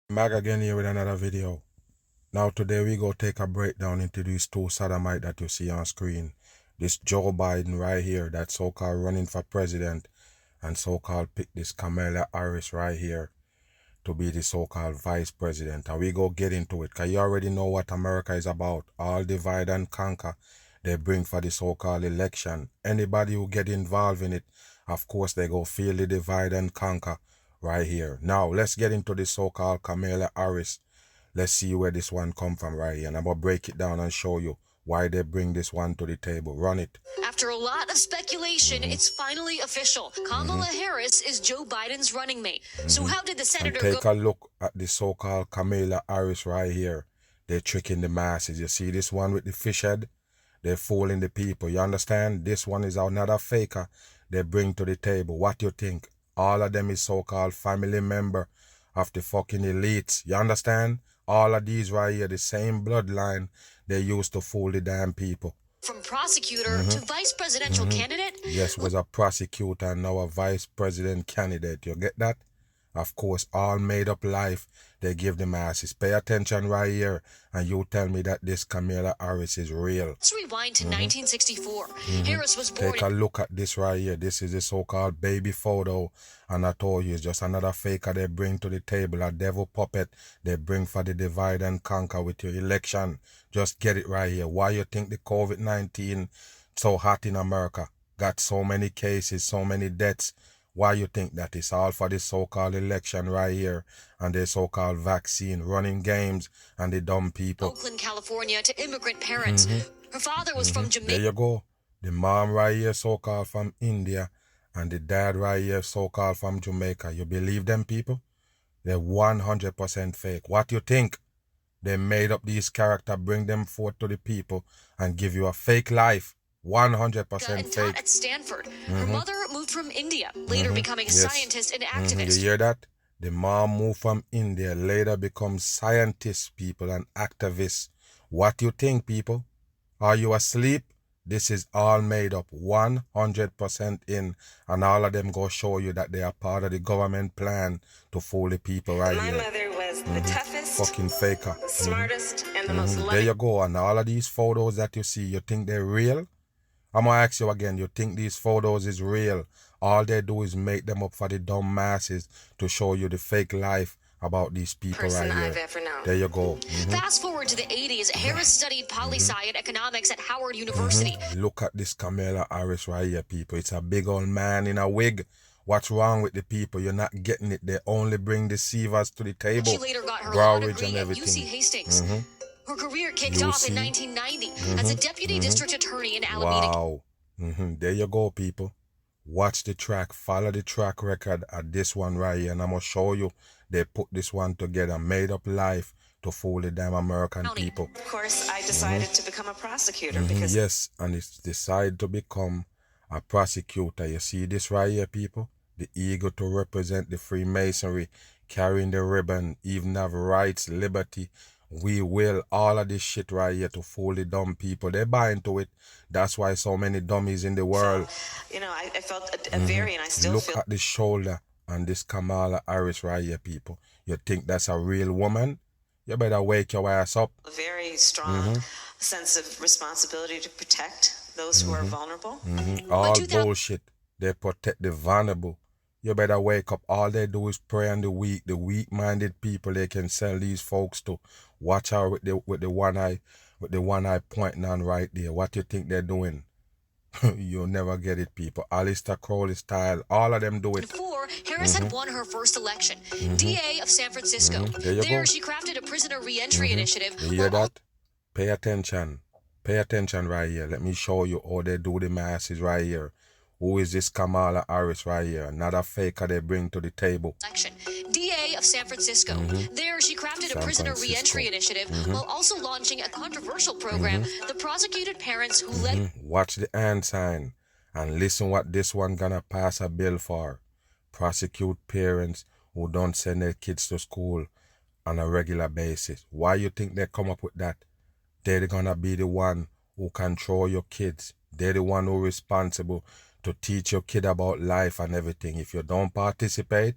Mag again here with another video. Now today we go take a breakdown into these two sodomites that you see on screen. This Joe Biden right here, that so-called running for president, and so-called pick this Kamala Harris right here to be the so-called vice president. And we go get into it, because you already know what America is about. All divide and conquer they bring for the so-called election. Anybody who get involved in it, of course they go feel the divide and conquer right here. Now let's get into the so-called Kamala Harris. Let's see where this one come from right here, and I'm gonna break it down and show you why they bring this one to the table. Run it. After a lot of speculation, it's finally official. Kamala Harris is Joe Biden's running mate. So how did the senator Take a look at the so-called Kamala Harris right here. They're tricking the masses. You see this one with the fish head? They're fooling the people. You understand? This one is another faker they bring to the table. What you think? All of them is so-called family member of the fucking elites. You understand? All of these right here, the same bloodline they used to fool the damn people. From prosecutor to vice presidential candidate? Yes, was a prosecutor and now a vice president candidate. You get that? Of course, all made up life they give the masses. Pay attention right here, and you tell me that this Kamala Harris is real. Let's rewind to 1964. Harris was born Take a look at this right here. This is the so-called baby photo, and I told you it's just another faker they bring to the table, a devil puppet they bring for the divide and conquer with your election. Just get it right here. Why you think the COVID-19 so hot in America? Got so many cases, so many deaths. Why you think that? It's all for the so-called election right here and the so-called vaccine, running games, and the dumb people. Oakland, California, to immigrant parents. Her father was from Jamaica. There you go. The mom right here so-called from India, and the dad right here so-called from Jamaica. You believe them people? They're 100% fake. What you think? They made up these characters, bring them forth to the people, and give you a fake life. 100% and fake. taught at Stanford. Her mother moved from India, later becoming a scientist and activist. You hear that? The mom moved from India, later becomes scientists, people, and activists. What you think, people? Are you asleep? This is all made up, 100% in, and all of them go show you that they are part of the government plan to fool the people right here. My mother was the toughest, fucking faker, the smartest, and the most loving. There you go, and all of these photos that you see, you think they're real? I'm gonna ask you again, you think these photos is real? All they do is make them up for the dumb masses to show you the fake life about these people right here. I've ever known. There you go. Fast forward to the 80s, Harris studied poli-sci and economics at Howard University. Look at this Kamala Harris right here, people. It's a big old man in a wig. What's wrong with the people? You're not getting it. They only bring deceivers to the table. She later got her law degree at everything. UC Hastings. Her career kicked off in 1990 as a deputy district attorney in Alameda. Wow. There you go, people. Watch the track. Follow the track record at this one right here. And I'm going to show you they put this one together. Made up life to fool the damn American people. Of course, I decided to become a prosecutor because... Yes, and it's decided to become a prosecutor. You see this right here, people? The eagle to represent the Freemasonry, carrying the ribbon, even have rights, liberty. We will, all of this shit right here to fool the dumb people. They buy into it. That's why so many dummies in the world. So, you know, I felt a very, and I still Look feel... at the shoulder on this Kamala Harris right here, people. You think that's a real woman? You better wake your ass up. A very strong sense of responsibility to protect those who are vulnerable. All bullshit. They protect the vulnerable. You better wake up. All they do is prey on the weak-minded people they can sell these folks to. Watch out with the one eye pointing on right there. What you think they're doing? You'll never get it, people. Alistair Crowley style. All of them do it. Before, Harris had won her first election. DA of San Francisco. There she crafted a prisoner re-entry initiative. You hear that? Pay attention. Pay attention right here. Let me show you how they do the masses right here. Who is this Kamala Harris right here? Another faker they bring to the table. DA of San Francisco. There she crafted a prisoner re-entry initiative while also launching a controversial program that prosecuted parents who led... Watch the hand sign and listen what this one gonna pass a bill for. Prosecute parents who don't send their kids to school on a regular basis. Why you think they come up with that? They're gonna be the one who control your kids. They're the one who responsible to teach your kid about life and everything. If you don't participate,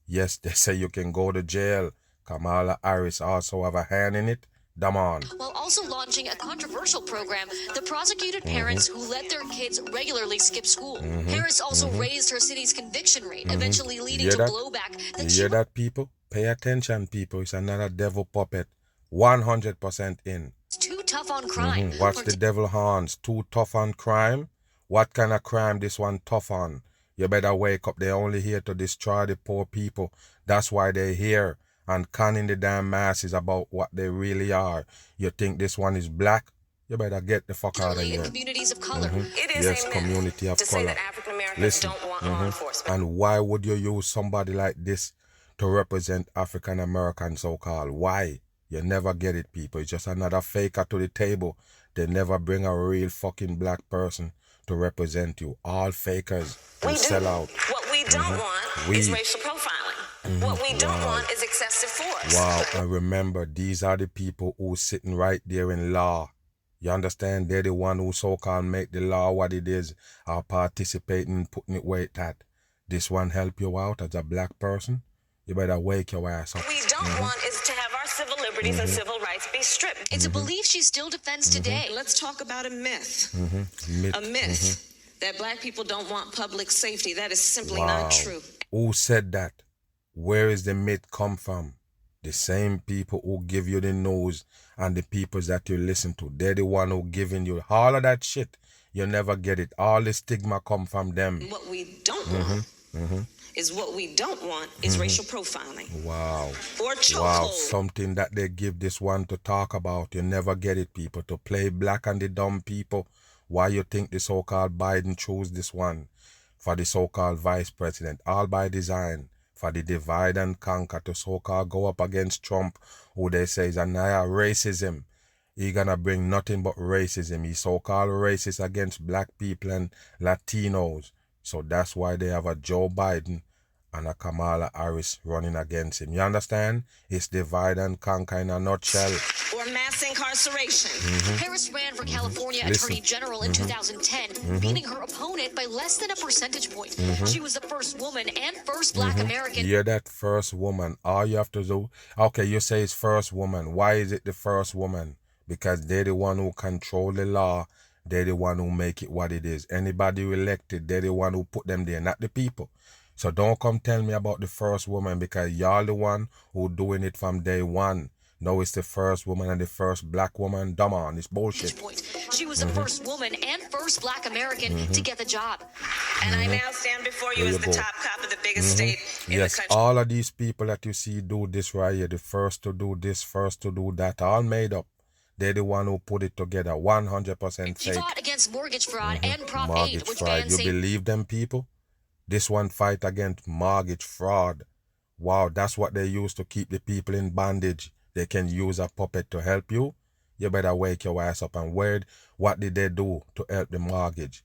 yes, they say you can go to jail. Kamala Harris also have a hand in it. Come on. While also launching a controversial program that prosecuted parents who let their kids regularly skip school. Harris also raised her city's conviction rate, eventually leading to blowback. You hear that, people? Pay attention, people. It's another devil puppet. 100% in. It's too tough on crime. Watch the devil horns. Too tough on crime? What kind of crime this one tough on? You better wake up. They're only here to destroy the poor people. That's why they're here and conning the damn masses about what they really are. You think this one is black? You better get the fuck out of here. Communities of color. It is Yes, a myth community of to color. say that African Americans Listen, don't want law enforcement. And why would you use somebody like this to represent African American so-called? Why? You never get it, people. It's just another faker to the table. They never bring a real fucking black person to represent you. All fakers will sell out. What we don't want is racial profiling. What we don't want is excessive force. Wow, and remember, these are the people who sitting right there in law. You understand? They're the one who so-called make the law what it is, are participating in putting it where it's at. This one help you out as a black person? You better wake your ass up. What we don't want is to have our civil liberties and civil rights be stripped. It's a belief she still defends today. Let's talk about a myth. A myth that black people don't want public safety. That is simply not true. Who said that? Where is the myth come from? The same people who give you the news and the people that you listen to. They're the one who giving you all of that shit. You never get it. All the stigma come from them. What we don't want is what we don't want is racial profiling. Wow. Or chokehold. Wow. Something that they give this one to talk about. You never get it, people. To play black and the dumb people. Why you think the so-called Biden chose this one for the so-called vice president? All by design. For the divide and conquer to so-called go up against Trump, who they say is another racism. He gonna bring nothing but racism. He's so-called racist against black people and Latinos. So that's why they have a Joe Biden and a Kamala Harris running against him. You understand? It's divide and conquer in a nutshell. Or mass incarceration. Harris ran for California Attorney General in 2010, beating her opponent by less than a percentage point. She was the first woman and first black American. You're that first woman. All you have to do, okay, you say it's first woman. Why is it the first woman? Because they're the one who control the law. They're the one who make it what it is. Anybody who elected, they're the one who put them there, not the people. So don't come tell me about the first woman, because y'all the one who doing it from day one. No, it's the first woman and the first black woman. Dumb on, it's bullshit. She was the first woman and first black American to get the job. And I now stand before you as the top cop of the biggest state in the country. All of these people that you see do this right here, the first to do this, first to do that, all made up. They're the one who put it together, 100% fake. She fought against mortgage fraud and Prop 8, Mortgage which fraud. bans You believe them people? This one fight against mortgage fraud. Wow, that's what they use to keep the people in bondage. They can use a puppet to help you. You better wake your ass up and word. What did they do to help the mortgage?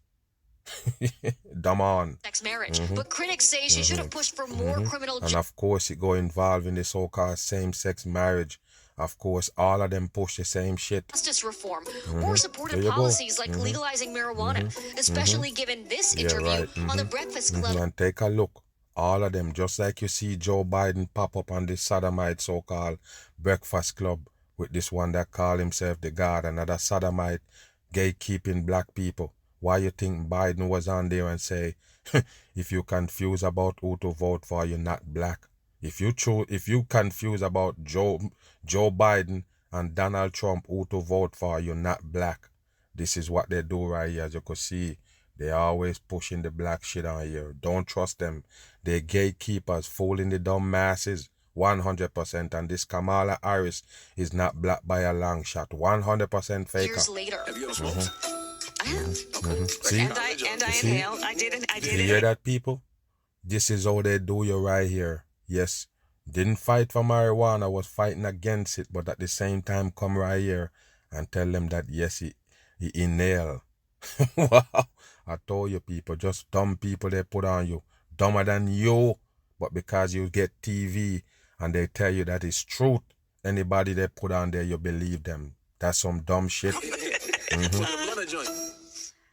Dumb on. Sex marriage. But critics say she should have pushed for more criminal And of course, it go involved in the so-called same-sex marriage. Of course, all of them push the same shit. justice reform or supported policies like legalizing marijuana, especially given this interview on the Breakfast Club. And take a look. All of them, just like you see Joe Biden pop up on the sodomite so-called Breakfast Club with this one that call himself the God, another sodomite gatekeeping black people. Why you think Biden was on there and say, if you confused about who to vote for, you're not black. If you confused about Joe Biden and Donald Trump, who to vote for, you're not black. This is what they do right here. As you can see, they always pushing the black shit on here. Don't trust them. They're gatekeepers, fooling the dumb masses. 100%. And this Kamala Harris is not black by a long shot. 100% faker. Years later. Have you ever smoked? I have. See? And I inhaled. I did it. You hear that, people? This is how they do you right here. Yes, didn't fight for marijuana, was fighting against it, but at the same time come right here and tell them that yes, he inhale. Wow, I told you, people, just dumb people they put on you, dumber than you, but because you get TV and they tell you that it's truth, anybody they put on there, you believe them. That's some dumb shit. It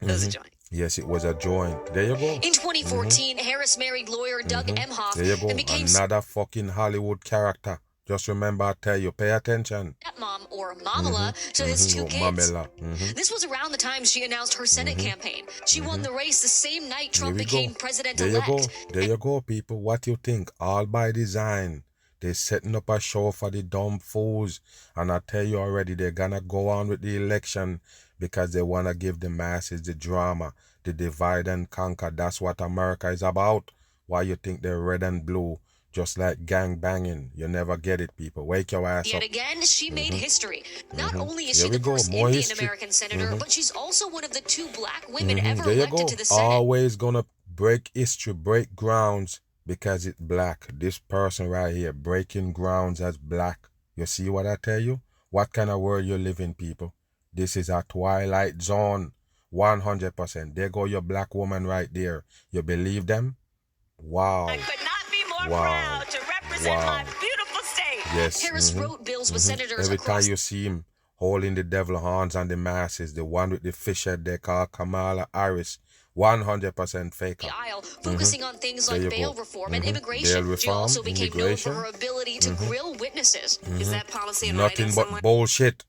was a joint. Yes, it was a joint. There you go. In 2014, Harris married lawyer Doug Emhoff There you go. and became Another fucking Hollywood character. Just remember, I tell you, pay attention. Stepmom, or Mamala, to his two kids. Mamela. This was around the time she announced her Senate campaign. She won the race the same night Trump Here we go. became president-elect. There you go. There you go, people. What you think? All by design. They're setting up a show for the dumb fools. And I tell you already, they're gonna go on with the election because they want to give the masses the drama, the divide and conquer. That's what America is about. Why you think they're red and blue? Just like gang banging. You never get it, people. Wake your ass Yet up. again, she made history. Not only is Here she we the go. first More Indian history. American senator, but she's also one of the 2 black women ever There you elected go. to the Senate. Always gonna break history, break grounds because it's black. This person right here breaking grounds as black. You see what I tell you? What kind of world you live in, people? This is a twilight zone. 100%. There go your black woman right there. You believe them? Wow. I could not be more Wow. proud to represent Wow. my beautiful state. Yes. Harris wrote bills with senators Every time across you see him holding the devil horns on the masses, the one with the fish head they call Kamala Harris, 100% faker. the aisle, focusing on things There like you bail go. reform and immigration. Bail She reform, also became known immigration. for her ability to grill witnesses. Is that policy in Nothing writing but somewhere? bullshit.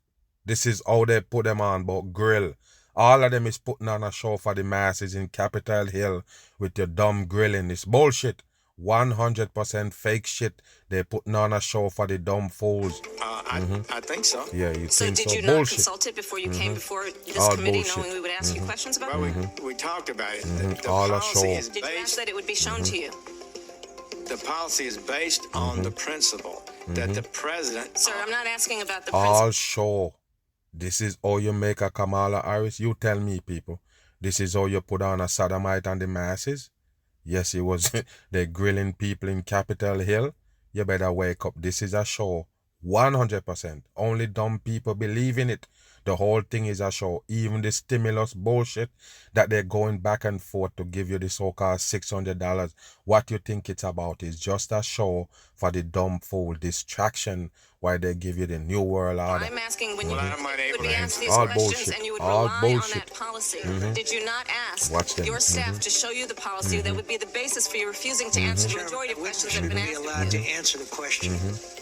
This is how they put them on, but grill. All of them is putting on a show for the masses in Capitol Hill with your dumb grilling. It's bullshit. 100% fake shit. They putting on a show for the dumb fools. I think so. Yeah, you So think did so? you not Bullshit. consult it before you came before this All committee, bullshit. knowing we would ask you questions about Well, it? we talked about it. The All a policy show. is Did you ask based. that it would be shown to you? The policy is based on the principle that the president. Sir, I'm not asking about the All principle. show. This is how you make a Kamala Harris. You tell me, people. This is how you put on a sodomite on the masses. Yes, it was. They're grilling people in Capitol Hill. You better wake up. This is a show. 100%. Only dumb people believe in it. The whole thing is a show. Even the stimulus bullshit that they're going back and forth to give you the so-called $600. What you think it's about is just a show for the dumb fool. Distraction why they give you the New World Order. I'm asking when you Well, I'm not would able be to asked these All questions bullshit. and you would All rely on bullshit. that policy. Did you not ask Watch them. your staff to show you the policy that would be the basis for you refusing to answer the majority of questions that have been be asked? allowed to answer the question.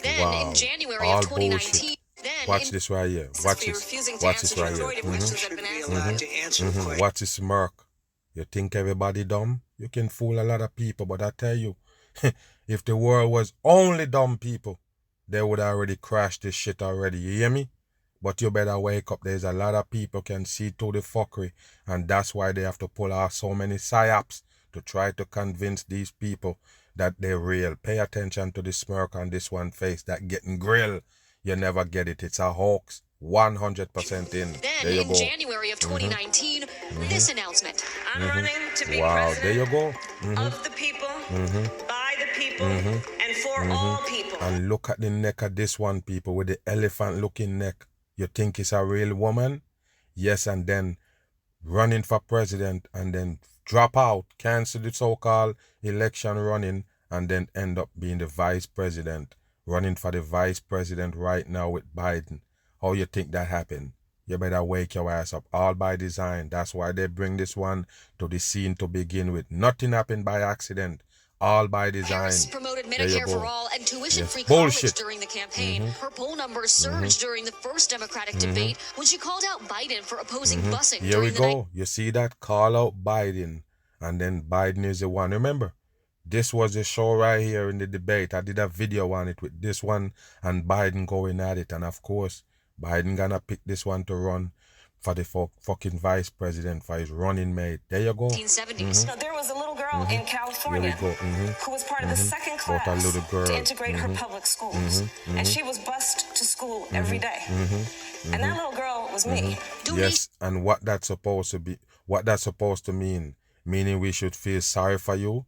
Then, Wow. in January All of 2019, bullshit. then Watch in this right here. Basis Watch for you this. refusing to Watch answer this the right majority here. of questions that Should have been be asked. allowed to answer the question. Watch this smirk. You think everybody dumb? You can fool a lot of people, but I tell you, if the world was only dumb people, they would already crash this shit already. You hear me? But you better wake up. There's a lot of people can see through the fuckery, and that's why they have to pull out so many psyops to try to convince these people that they're real. Pay attention to the smirk on this one face that getting grilled. You never get it. It's a hoax. 100% in. then There you in go. January of 2019, this announcement. I'm running to be Wow, there you president go. of the people, by the people, and for all people. And look at the neck of this one, people, with the elephant looking neck. You think it's a real woman? Yes, and then running for president and then drop out, cancel the so-called election running, and then end up being the vice president, running for the vice president right now with Biden. How you think that happened? You better wake your ass up. All by design. That's why they bring this one to the scene to begin with. Nothing happened by accident. All by design. Harris promoted There you Medicare go. for all and tuition-free Yes, college bullshit. during the campaign. Her poll numbers surged during the first Democratic debate when she called out Biden for opposing busing Here we during the night. go. You see that? Call out Biden. And then Biden is the one. Remember, this was the show right here in the debate. I did a video on it with this one and Biden going at it. And of course, Biden gonna pick this one to run for the fucking vice president, for his running mate. There you go. 1970s. So there was a little girl in California Here we go. who was part of the second About a class little girl. to integrate her public schools. And she was bused to school every day. And that little girl was me. Yes, and what that's supposed to be, what that's supposed to mean, meaning we should feel sorry for you,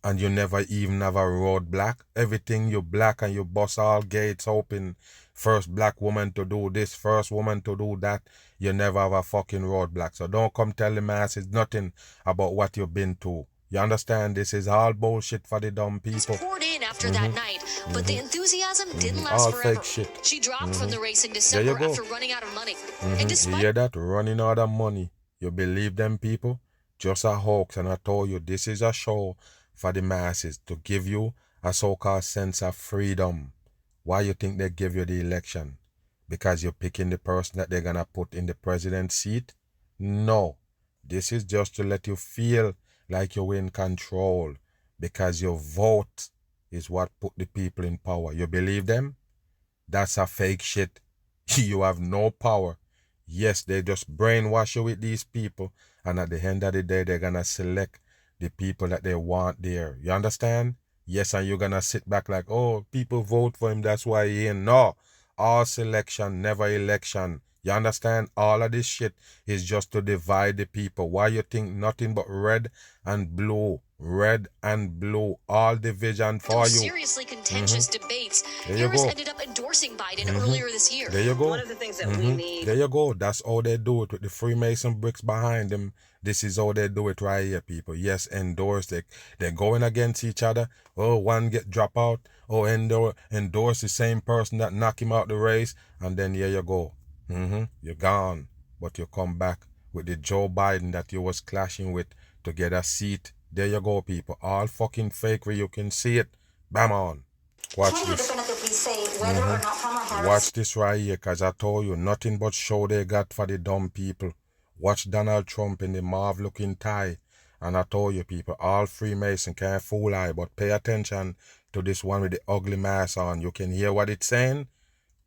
and you never even have a road black. Everything you black and you bust all gates open. First black woman to do this, first woman to do that. You never have a fucking road black. So don't come tell the masses nothing about what you've been to. You understand? This is all bullshit for the dumb people. Poured in after that night, but the enthusiasm didn't last All forever. fake shit. She dropped from the race in you December go. after running out of money. And You despite hear that? Running out of money. You believe them people? Just a hoax. And I told you, this is a show for the masses to give you a so-called sense of freedom. Why you think they give you the election? Because you're picking the person that they're gonna put in the president's seat? No. This is just to let you feel like you're in control, because your vote is what put the people in power. You believe them? That's a fake shit. You have no power. Yes, they just brainwash you with these people, and at the end of the day, they're gonna select the people that they want there. You understand? Yes, and you're gonna sit back like, oh, people vote for him, that's why he in. No. All selection, never election. You understand? All of this shit is just to divide the people. Why you think nothing but red and blue? Red and blue. All division for you. Seriously contentious debates. There you Harris go. ended up endorsing Biden earlier this year. There you go. One of the things that we need. There you go. That's how they do it with the Freemason bricks behind them. This is how they do it right here, people. Yes, endorse. They're going against each other. Oh, one get drop out. Oh, endorse the same person that knock him out the race. And then here you go. You're gone. But you come back with the Joe Biden that you was clashing with to get a seat. There you go, people. All fucking fake where you can see it. Bam on. Watch Can you this. definitively say whether or not Kamala Harris... Watch this right here, because I told you, nothing but show they got for the dumb people. Watch Donald Trump in the mauve-looking tie. And I told you, people, all Freemason can't fool I, but pay attention to this one with the ugly mask on. You can hear what it's saying?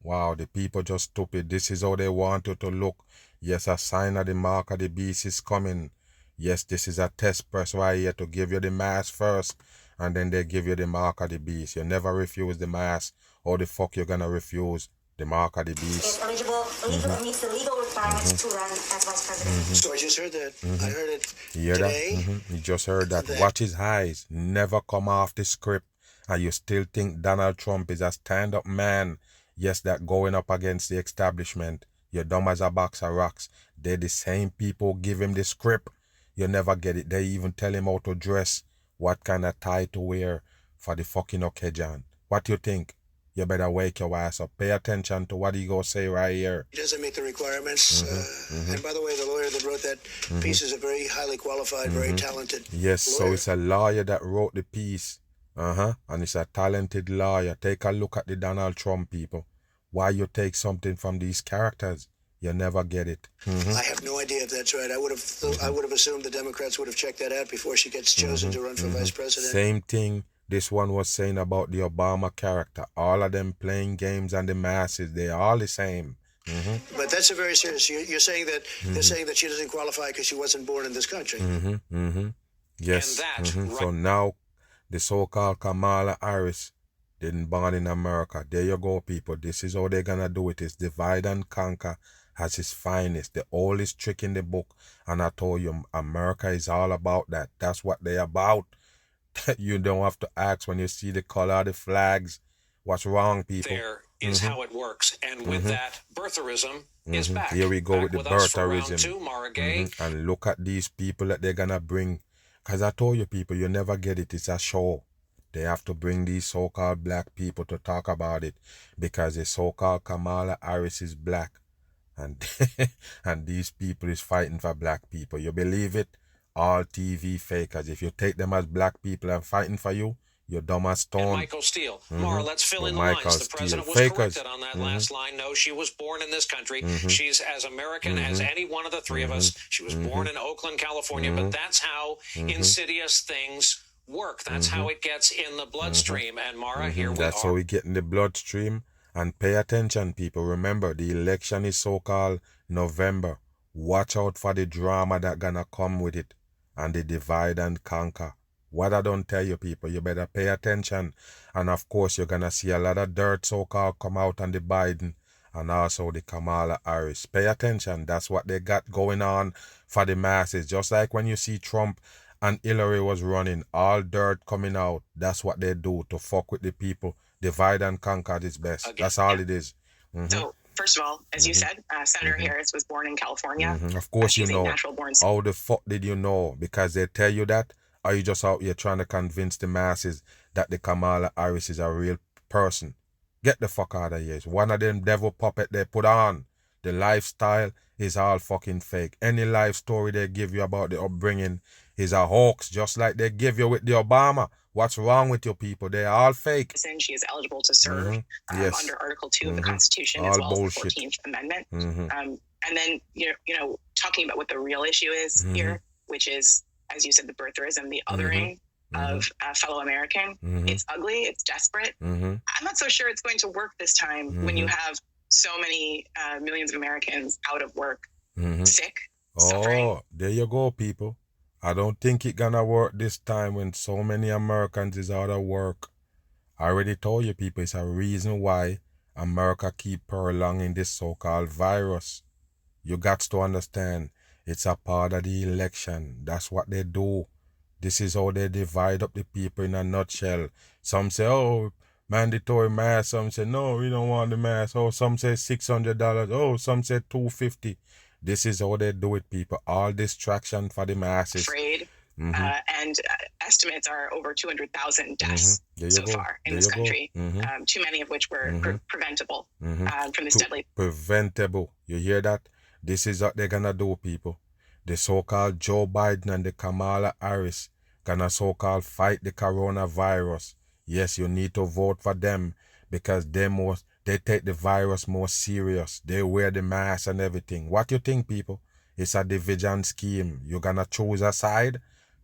Wow, the people just stupid. This is how they want you to look. Yes, a sign of the mark of the beast is coming. Yes, this is a test press right here to give you the mask first, and then they give you the mark of the beast. You never refuse the mask. How the fuck you gonna refuse the mark of the beast? is eligible, legal, meets the legal requirements to run as vice president. So I just heard that. I heard it You hear today. that? You just heard that. Watch his eyes. Never come off the script. And you still think Donald Trump is a stand-up man. Yes, that going up against the establishment. You're dumb as a box of rocks. They're the same people give him the script. You never get it. They even tell him how to dress, what kind of tie to wear for the fucking occasion. What you think? You better wake your ass up. Pay attention to what he gonna say right here. He doesn't meet the requirements. And by the way, the lawyer that wrote that piece is a very highly qualified, very talented Yes, lawyer. so it's a lawyer that wrote the piece. And it's a talented lawyer. Take a look at the Donald Trump people. Why you take something from these characters? You never get it. I have no idea if that's right. I would have assumed the Democrats would have checked that out before she gets chosen to run for vice president. Same thing this one was saying about the Obama character. All of them playing games and the masses, they're all the same. But that's a very serious. You're saying that they're saying that she doesn't qualify because she wasn't born in this country. Yes. So now the so-called Kamala Harris didn't born in America. There you go, people. This is how they're gonna do it. It's divide and conquer as its finest. The oldest trick in the book. And I told you, America is all about that. That's what they're about. You don't have to ask when you see the color of the flags. What's wrong, people? There is how it works. And with that, birtherism is back. Here we go Back with the us for round birtherism. two, Mara Gay. And look at these people that they're gonna bring. Because I told you, people, you never get it. It's a show. They have to bring these so-called black people to talk about it. Because the so-called Kamala Harris is black. And, and these people is fighting for black people. You believe it? All TV fakers. If you take them as black people and fighting for you, you're dumb as stone. And Michael Steele. Mara, let's fill in the Michael lines. The Steele. president was Fakers. corrected on that last line. No, she was born in this country. She's as American as any one of the three of us. She was born in Oakland, California. But that's how insidious things work. That's how it gets in the bloodstream. And Mara, here we That's are. how we get in the bloodstream. And pay attention, people. Remember, the election is so-called November. Watch out for the drama that gonna come with it. And the divide and conquer. What I don't tell you, people, you better pay attention. And of course, you're gonna see a lot of dirt so-called come out on the Biden and also the Kamala Harris. Pay attention. That's what they got going on for the masses. Just like when you see Trump and Hillary was running, all dirt coming out. That's what they do to fuck with the people. Divide and conquer is best. That's all it is. So, first of all, as you said, Senator Harris was born in California. Of course you She's a know. natural-born How the fuck did you know? Because they tell you that? Or are you just out here trying to convince the masses that the Kamala Harris is a real person? Get the fuck out of here. It's one of them devil puppet they put on. The lifestyle is all fucking fake. Any life story they give you about the upbringing is a hoax, just like they give you with the Obama. What's wrong with you people? They're all fake. She is eligible to serve Yes. under Article 2 of the Constitution, All as well bullshit. as the 14th Amendment. And then, you know, talking about what the real issue is here, which is, as you said, the birtherism, the othering of a fellow American. It's ugly. It's desperate. I'm not so sure it's going to work this time when you have so many millions of Americans out of work, sick, suffering. Oh, there you go, people. I don't think it gonna work this time when so many Americans is out of work. I already told you people, it's a reason why America keep prolonging this so-called virus. You got to understand, it's a part of the election. That's what they do. This is how they divide up the people in a nutshell. Some say, oh, mandatory mask. Some say, no, we don't want the mask. Oh, some say $600. Oh, some say $250. This is how they do it, people. All distraction for the masses. Afraid. And estimates are over 200,000 deaths so far in this country, too many of which were preventable from this deadly. Preventable. You hear that? This is what they're gonna do, people. The so-called Joe Biden and the Kamala Harris gonna so-called fight the coronavirus. Yes, you need to vote for them because they take the virus more serious. They wear the mask and everything. What you think, people? It's a division scheme. You're gonna choose a side?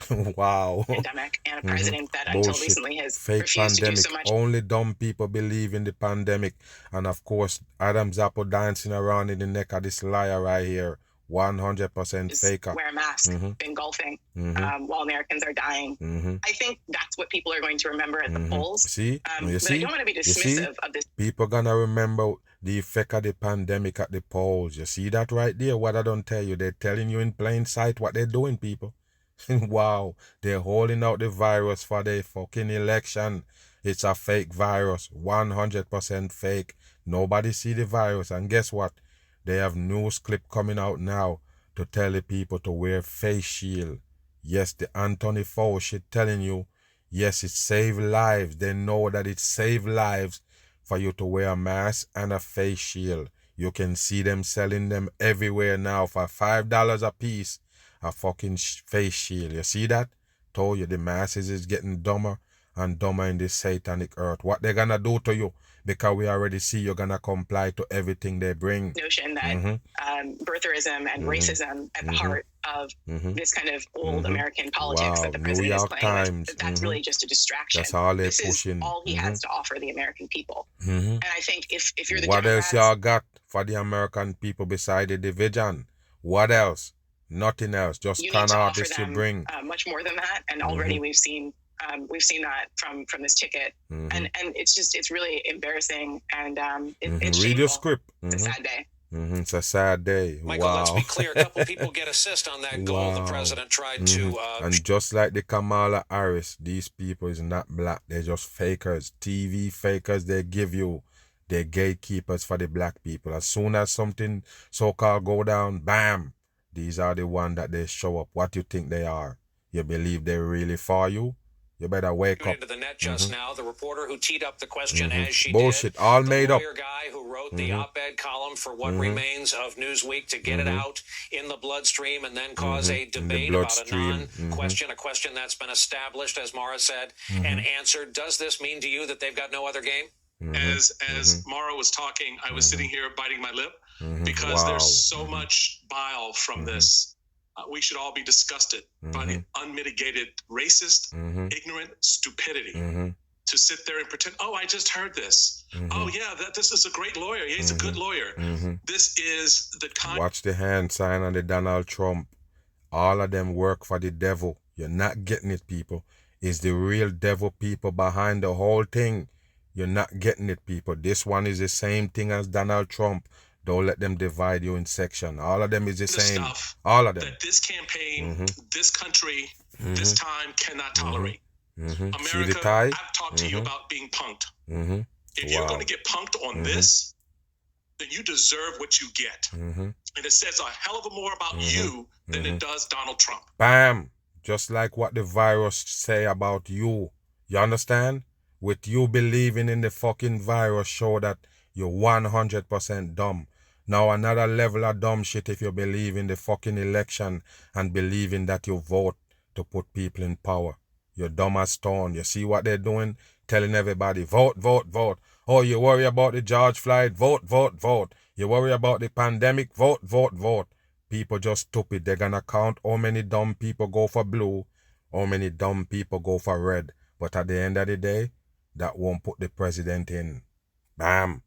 Wow. Pandemic and a president that Bullshit. until recently has Fake refused pandemic. to do so much. Only dumb people believe in the pandemic. And of course, Adam Zappo dancing around in the neck of this liar right here. 100% Just faker. wear a mask, engulfing, while Americans are dying. I think that's what people are going to remember at the polls. See? You But see? I don't want to be You see? dismissive of this. People gonna remember the effect of the pandemic at the polls. You see that right there? What I don't tell you. They're telling you in plain sight what they're doing, people. Wow. They're holding out the virus for the fucking election. It's a fake virus. 100% fake. Nobody see the virus. And guess what? They have news clip coming out now to tell the people to wear face shield. Yes, the Anthony Fauci telling you, yes, it save lives. They know that it save lives for you to wear a mask and a face shield. You can see them selling them everywhere now for $5 a piece, a fucking face shield. You see that? Told you the masses is getting dumber and dumber in this satanic earth. What they gonna do to you? Because we already see you're gonna comply to everything they bring. Notion that birtherism and racism at the heart of this kind of old American politics that the president is playing with, that's really just a distraction. That's all they're this pushing. is all he has to offer the American people. And I think if you're the what Democrats, else y'all got for the American people beside the division? What else? Nothing else. Just you con need to offer artists you them bring. much more than that. And already we've seen that from this ticket, and it's really embarrassing, and it's Read your script. It's a sad day. It's a sad day. Michael, wow. let's be clear. A couple people get assist on that goal. The president tried to... And just like the Kamala Harris, these people is not black. They're just fakers. TV fakers, they give you. They're gatekeepers for the black people. As soon as something so-called go down, bam, these are the ones that they show up. What you think they are? You believe they're really for you? You better wake up. Into the net just now, the reporter who teed up the question as she Bullshit, did, all the made up. lawyer guy who wrote the op-ed column for what remains of Newsweek to get it out in the bloodstream and then cause a debate about a non-question, a question that's been established, as Mara said, and answered. Does this mean to you that they've got no other game? As Mara was talking, I was sitting here biting my lip because there's so much bile from this. We should all be disgusted by the unmitigated racist, ignorant stupidity to sit there and pretend, oh, I just heard this. Oh, yeah, this is a great lawyer. Yeah, he's a good lawyer. This is the kind. Watch the hand sign on the Donald Trump. All of them work for the devil. You're not getting it, people. It's the real devil people behind the whole thing. You're not getting it, people. This one is the same thing as Donald Trump. Don't let them divide you in section. All of them is the same. All of them. That this campaign, this country, this time cannot tolerate. America, See the tie? I've talked to you about being punked. If you're going to get punked on this, then you deserve what you get. And it says a hell of a more about you than it does Donald Trump. Bam! Just like what the virus say about you. You understand? With you believing in the fucking virus show that you're 100% dumb. Now another level of dumb shit if you believe in the fucking election and believing that you vote to put people in power. You're dumb as stone. You see what they're doing? Telling everybody, vote, vote, vote. Oh, you worry about the George Floyd? Vote, vote, vote. You worry about the pandemic? Vote, vote, vote. People just stupid. They're gonna count how many dumb people go for blue, how many dumb people go for red. But at the end of the day, that won't put the president in. Bam.